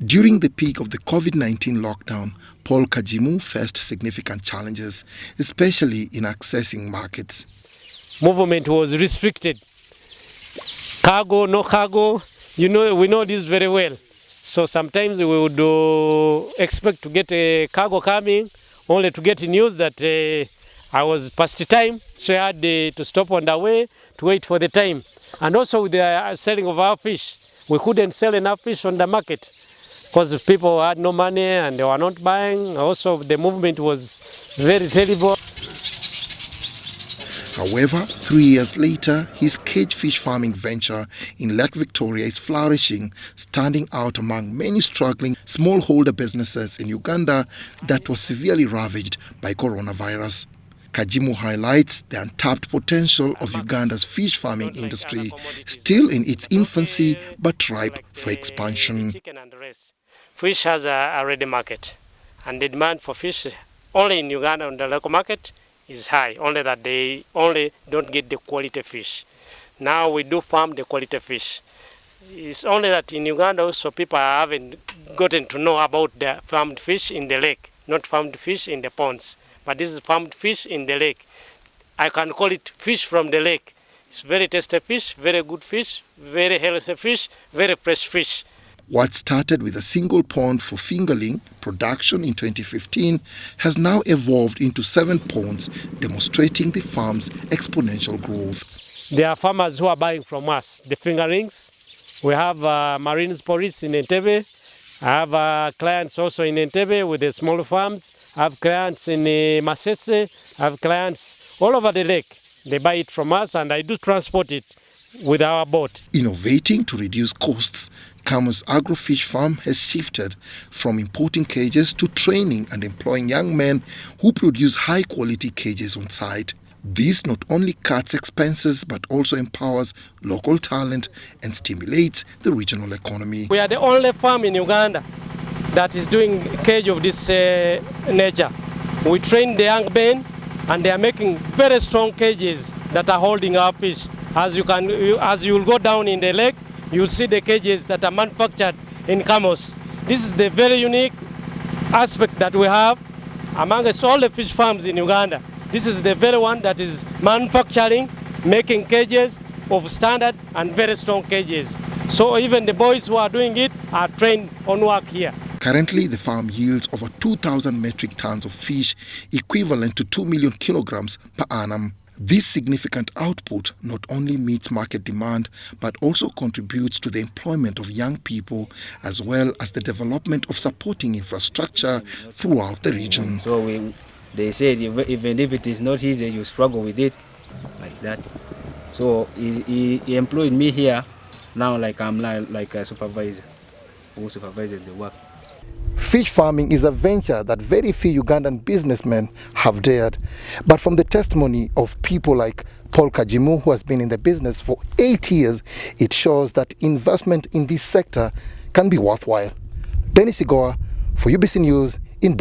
During the peak of the COVID-19 lockdown, Paul Kagimu faced significant challenges, especially in accessing markets. Movement was restricted. Cargo, no cargo, we know this very well. So sometimes we would expect to get a cargo coming, only to get news that I was past the time, so I had to stop on the way to wait for the time. And also with the selling of our fish, we couldn't sell enough fish on the market because people had no money and they were not buying. Also, the movement was very terrible. However, 3 years later, his cage fish farming venture in Lake Victoria is flourishing, standing out among many struggling smallholder businesses in Uganda that was severely ravaged by coronavirus. Kagimu highlights the untapped potential of Uganda's fish farming industry, still in its infancy but ripe for expansion. Fish has a ready market, and the demand for fish only in Uganda on the local market is high, only that they only don't get the quality fish. Now we do farm the quality fish. It's only that in Uganda also people haven't gotten to know about the farmed fish in the lake, not farmed fish in the ponds. But this is farmed fish in the lake. I can call it fish from the lake. It's very tasty fish, very good fish, very healthy fish, very fresh fish. What started with a single pond for fingerling production in 2015 has now evolved into 7 ponds, demonstrating the farm's exponential growth. There are farmers who are buying from us the fingerlings. We have marine police in Entebbe. I have clients also in Entebbe with the small farms. I have clients in Masese. I have clients all over the lake. They buy it from us and I do transport it with our boat. Innovating to reduce costs, Kamos Agro-fish farm has shifted from importing cages to training and employing young men who produce high-quality cages on site. This not only cuts expenses but also empowers local talent and stimulates the regional economy. We are the only farm in Uganda that is doing cage of this nature. We train the young men and they are making very strong cages that are holding our fish. As you will go down in the lake, you will see the cages that are manufactured in Kamos. This is the very unique aspect that we have amongst all the fish farms in Uganda. This is the very one that is manufacturing, making cages of standard and very strong cages. So even the boys who are doing it are trained on work here. Currently, the farm yields over 2,000 metric tons of fish, equivalent to 2 million kilograms per annum. This significant output not only meets market demand, but also contributes to the employment of young people, as well as the development of supporting infrastructure throughout the region. So they said even if it is not easy, you struggle with it, like that. So he employed me here, now I'm like a supervisor who supervises the work. Fish farming is a venture that very few Ugandan businessmen have dared. But from the testimony of people like Paul Kagimu, who has been in the business for 8 years, it shows that investment in this sector can be worthwhile. Dennis Igoa for UBC News in Buikwe.